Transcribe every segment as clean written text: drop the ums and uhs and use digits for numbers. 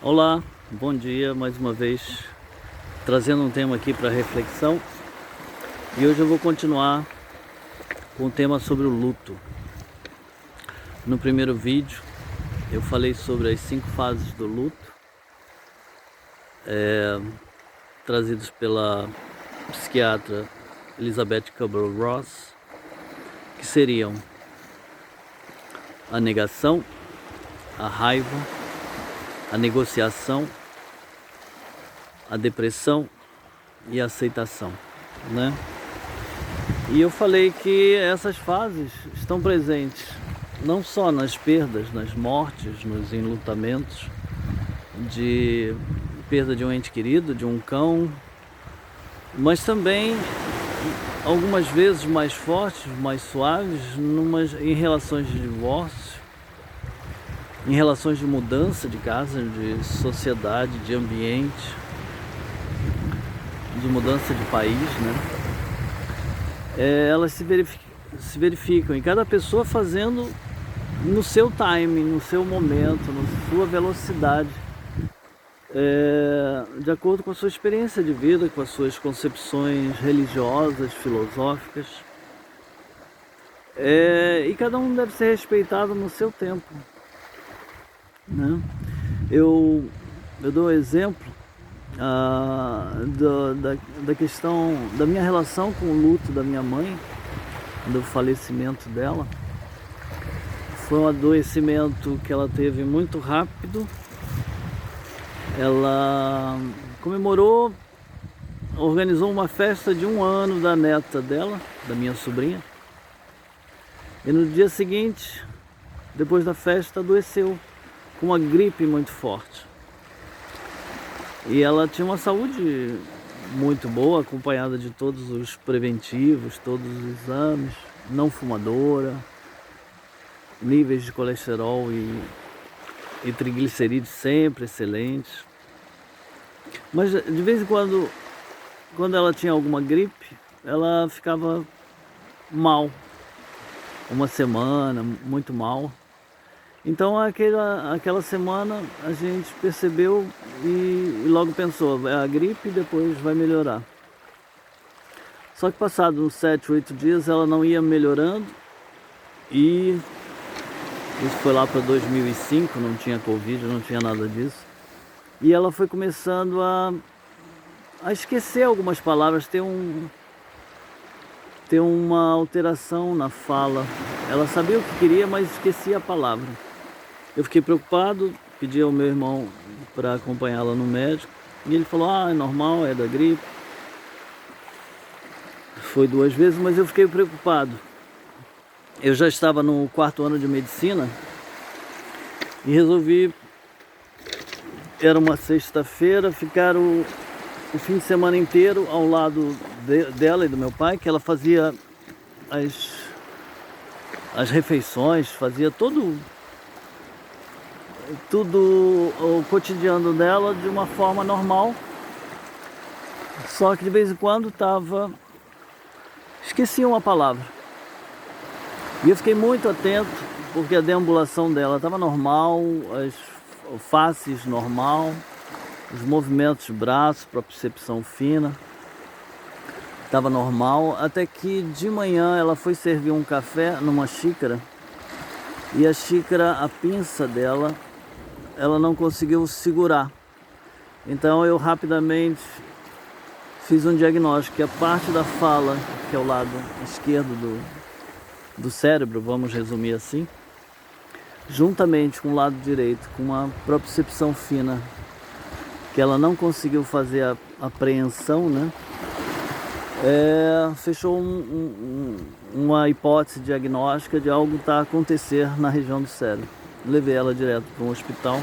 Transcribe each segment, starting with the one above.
Olá, bom dia, mais uma vez trazendo um tema aqui para reflexão. E hoje eu vou continuar com o tema sobre o luto. No primeiro vídeo eu falei sobre as 5 fases do luto, trazidos pela psiquiatra Elizabeth Kubler-Ross, que seriam a negação, a raiva, a negociação, a depressão e a aceitação, né? E eu falei que essas fases estão presentes não só nas perdas, nas mortes, nos enlutamentos, de perda de um ente querido, de um cão, mas também algumas vezes mais fortes, mais suaves, em relações de divórcio, em relações de mudança de casa, de sociedade, de ambiente, de mudança de país, né? Elas se verificam, e cada pessoa fazendo no seu timing, no seu momento, na sua velocidade, de acordo com a sua experiência de vida, com as suas concepções religiosas, filosóficas. E cada um deve ser respeitado no seu tempo, né? Eu dou um exemplo da questão da minha relação com o luto da minha mãe, do falecimento dela. Foi um adoecimento que ela teve muito rápido. Ela comemorou, organizou uma festa de 1 ano da neta dela, da minha sobrinha, e no dia seguinte, depois da festa, adoeceu com uma gripe muito forte. E ela tinha uma saúde muito boa, acompanhada de todos os preventivos, todos os exames, não fumadora, níveis de colesterol e triglicerídeos sempre excelentes. Mas de vez em quando ela tinha alguma gripe, ela ficava mal, 1 semana, muito mal. Então aquela semana a gente percebeu e logo pensou, é a gripe e depois vai melhorar. Só que passados uns 7, 8 dias ela não ia melhorando, e isso foi lá para 2005, não tinha Covid, não tinha nada disso. E ela foi começando a esquecer algumas palavras, ter uma alteração na fala. Ela sabia o que queria, mas esquecia a palavra. Eu fiquei preocupado, pedi ao meu irmão para acompanhá-la no médico, e ele falou, é normal, é da gripe. Foi 2 vezes, mas eu fiquei preocupado. Eu já estava no 4º ano de medicina e resolvi, era uma sexta-feira, ficar o fim de semana inteiro ao lado dela e do meu pai, que ela fazia as refeições, fazia tudo o cotidiano dela de uma forma normal, só que de vez em quando esquecia uma palavra. E eu fiquei muito atento, porque a deambulação dela estava normal, as faces normal, os movimentos de braços, propriocepção fina, estava normal, até que de manhã ela foi servir um café numa xícara, e a xícara, a pinça dela, ela não conseguiu segurar. Então eu rapidamente fiz um diagnóstico, que a parte da fala, que é o lado esquerdo do cérebro, vamos resumir assim, juntamente com o lado direito, com uma propriocepção fina, que ela não conseguiu fazer a apreensão, né? Fechou uma hipótese diagnóstica de algo a acontecer na região do cérebro. Levei ela direto para um hospital.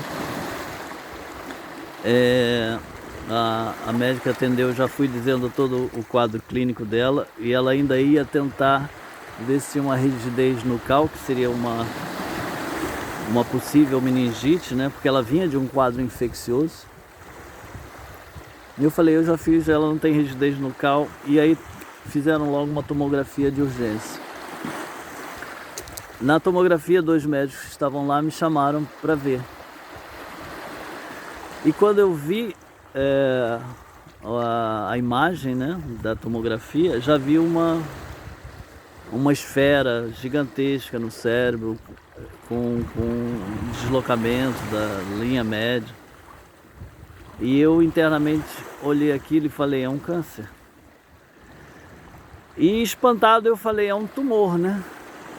A médica atendeu, já fui dizendo todo o quadro clínico dela, e ela ainda ia tentar ver se tinha uma rigidez nucal, que seria uma possível meningite, né? Porque ela vinha de um quadro infeccioso. E eu falei, eu já fiz, ela não tem rigidez nucal. E aí fizeram logo uma tomografia de urgência. Na tomografia, 2 médicos que estavam lá me chamaram para ver. E quando eu vi a imagem, né, da tomografia, já vi uma esfera gigantesca no cérebro com deslocamento da linha média. E eu internamente olhei aquilo e falei, é um câncer. E espantado eu falei, é um tumor, né?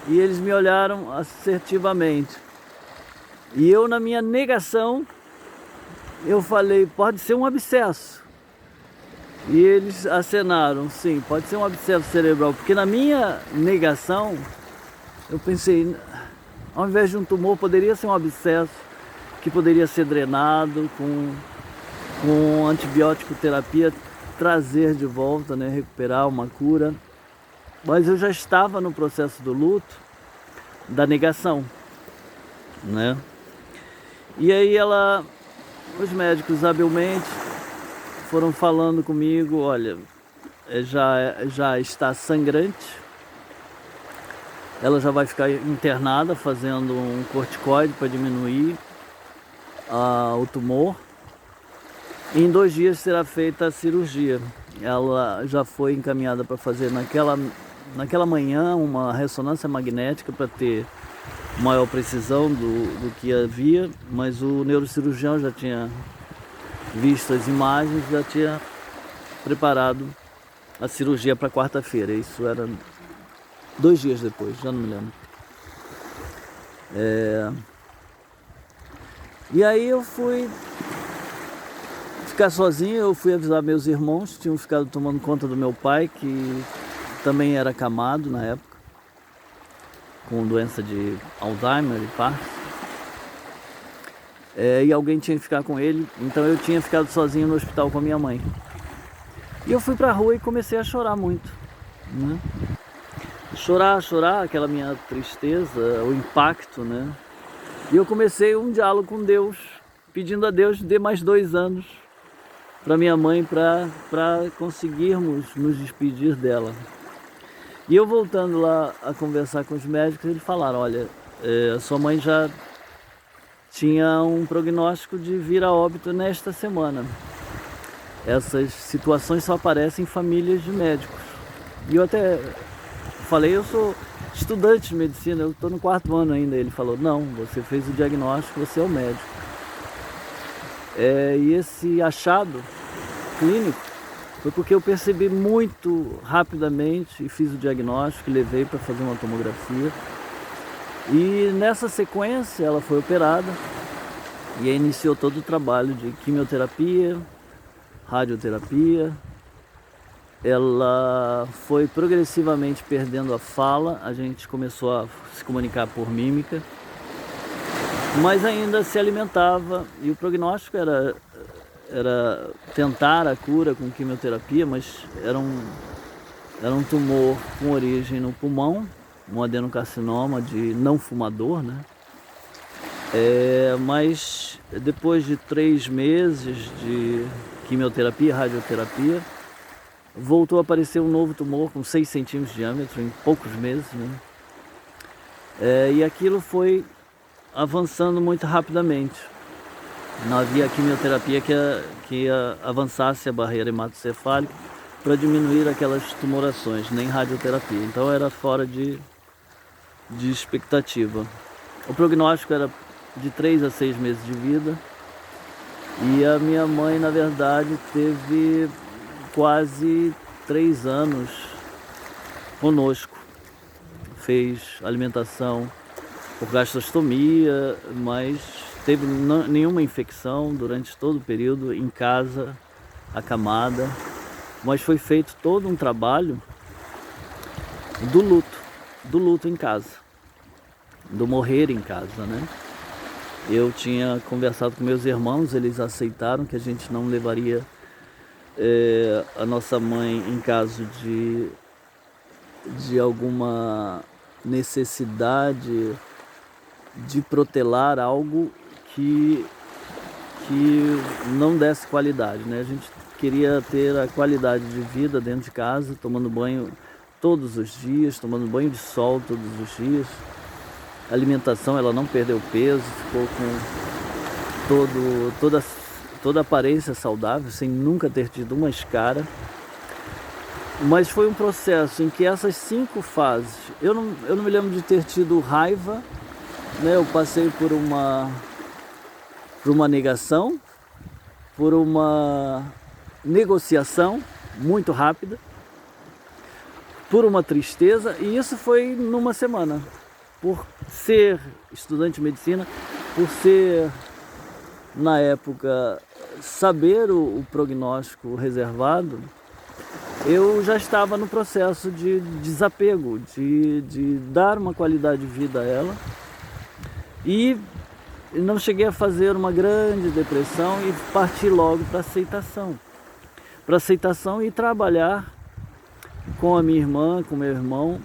E eles me olharam assertivamente. E eu, na minha negação, eu falei, pode ser um abscesso. E eles acenaram, sim, pode ser um abscesso cerebral. Porque na minha negação, eu pensei, ao invés de um tumor, poderia ser um abscesso que poderia ser drenado com antibiótico terapia, trazer de volta, né, recuperar uma cura. Mas eu já estava no processo do luto, da negação, né? E aí os médicos habilmente foram falando comigo, olha, já está sangrante, ela já vai ficar internada fazendo um corticoide para diminuir o tumor. E em 2 dias será feita a cirurgia. Ela já foi encaminhada para fazer naquela manhã uma ressonância magnética para ter maior precisão do que havia, mas o neurocirurgião já tinha visto as imagens, já tinha preparado a cirurgia para quarta-feira. Isso era 2 dias depois, já não me lembro. E aí eu fui ficar sozinho, eu fui avisar meus irmãos, tinham ficado tomando conta do meu pai, que também era acamado na época, com doença de Alzheimer e Parkinson. E alguém tinha que ficar com ele, então eu tinha ficado sozinho no hospital com a minha mãe. E eu fui pra rua e comecei a chorar muito, né? Chorar, aquela minha tristeza, o impacto, né? E eu comecei um diálogo com Deus, pedindo a Deus dê mais 2 anos para minha mãe, para conseguirmos nos despedir dela. E eu voltando lá a conversar com os médicos, eles falaram, olha, a sua mãe já tinha um prognóstico de vir a óbito nesta semana. Essas situações só aparecem em famílias de médicos. E eu até falei, eu sou estudante de medicina, eu estou no 4º ano ainda. Ele falou, não, você fez o diagnóstico, você é o médico. E esse achado clínico foi porque eu percebi muito rapidamente e fiz o diagnóstico, levei para fazer uma tomografia. E nessa sequência ela foi operada e aí iniciou todo o trabalho de quimioterapia, radioterapia. Ela foi progressivamente perdendo a fala, a gente começou a se comunicar por mímica, mas ainda se alimentava, e o prognóstico era tentar a cura com quimioterapia, mas era um tumor com origem no pulmão, um adenocarcinoma de não fumador, né? Mas depois de 3 meses de quimioterapia, radioterapia, voltou a aparecer um novo tumor com 6 centímetros de diâmetro em poucos meses, né? E aquilo foi avançando muito rapidamente. Não havia quimioterapia que avançasse a barreira hematocefálica para diminuir aquelas tumorações, nem radioterapia. Então era fora de expectativa. O prognóstico era de 3 a 6 meses de vida. E a minha mãe, na verdade, teve quase 3 anos conosco. Fez alimentação por gastrostomia, mas teve nenhuma infecção durante todo o período em casa, acamada. Mas foi feito todo um trabalho do luto em casa, do morrer em casa, né? Eu tinha conversado com meus irmãos, eles aceitaram que a gente não levaria a nossa mãe em caso de alguma necessidade de protelar algo que não desse qualidade, né? A gente queria ter a qualidade de vida dentro de casa, tomando banho todos os dias, tomando banho de sol todos os dias. A alimentação, ela não perdeu peso, ficou com toda aparência saudável, sem nunca ter tido uma escara. Mas foi um processo em que essas 5 fases, eu não me lembro de ter tido raiva, né? Eu passei por uma negação, por uma negociação muito rápida, por uma tristeza, e isso foi numa semana. Por ser estudante de medicina, por ser, na época, saber o prognóstico reservado, eu já estava no processo de desapego, de dar uma qualidade de vida a ela, e não cheguei a fazer uma grande depressão e parti logo para aceitação e trabalhar com a minha irmã, com meu irmão,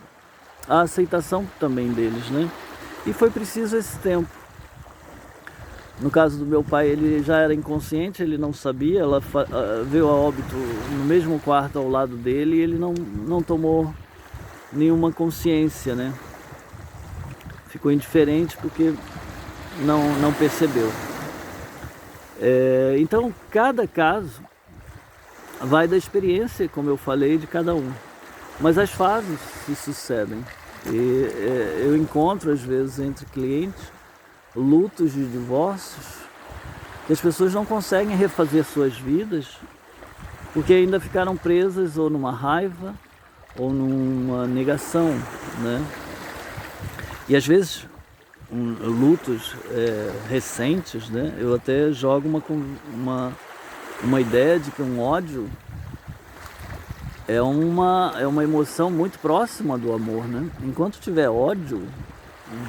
a aceitação também deles, né? E foi preciso esse tempo. No caso do meu pai, ele já era inconsciente, ele não sabia, ela veio a óbito no mesmo quarto ao lado dele e ele não tomou nenhuma consciência, né? Ficou indiferente porque não percebeu. Então, cada caso vai da experiência, como eu falei, de cada um. Mas as fases se sucedem. E eu encontro, às vezes, entre clientes, lutos de divórcios, que as pessoas não conseguem refazer suas vidas, porque ainda ficaram presas ou numa raiva, ou numa negação, né? E às vezes, lutos recentes, né? Eu até jogo uma ideia de que um ódio é uma emoção muito próxima do amor, né? Enquanto tiver ódio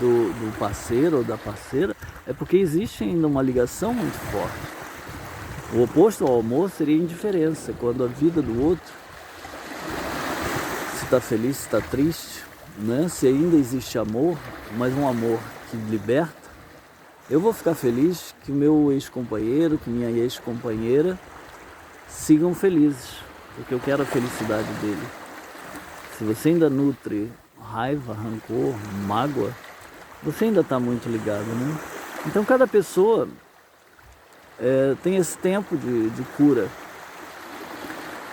do parceiro ou da parceira, é porque existe ainda uma ligação muito forte. O oposto ao amor seria indiferença, quando a vida do outro, se está feliz, se está triste, né? Se ainda existe amor, mas um amor que liberta, eu vou ficar feliz que o meu ex-companheiro, que minha ex-companheira sigam felizes, porque eu quero a felicidade dele. Se você ainda nutre raiva, rancor, mágoa, você ainda está muito ligado, né? Então cada pessoa tem esse tempo de cura,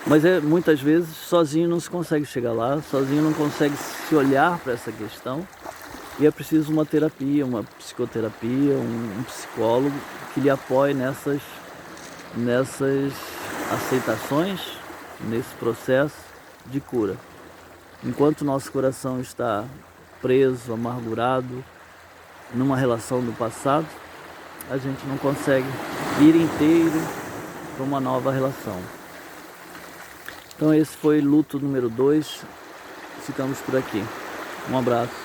mas muitas vezes sozinho não se consegue chegar lá, sozinho não consegue se olhar para essa questão, e é preciso uma terapia, uma psicoterapia, um psicólogo que lhe apoie nessas aceitações, nesse processo de cura. Enquanto nosso coração está preso, amargurado, numa relação do passado, a gente não consegue ir inteiro para uma nova relação. Então esse foi luto número 2. Ficamos por aqui. Um abraço.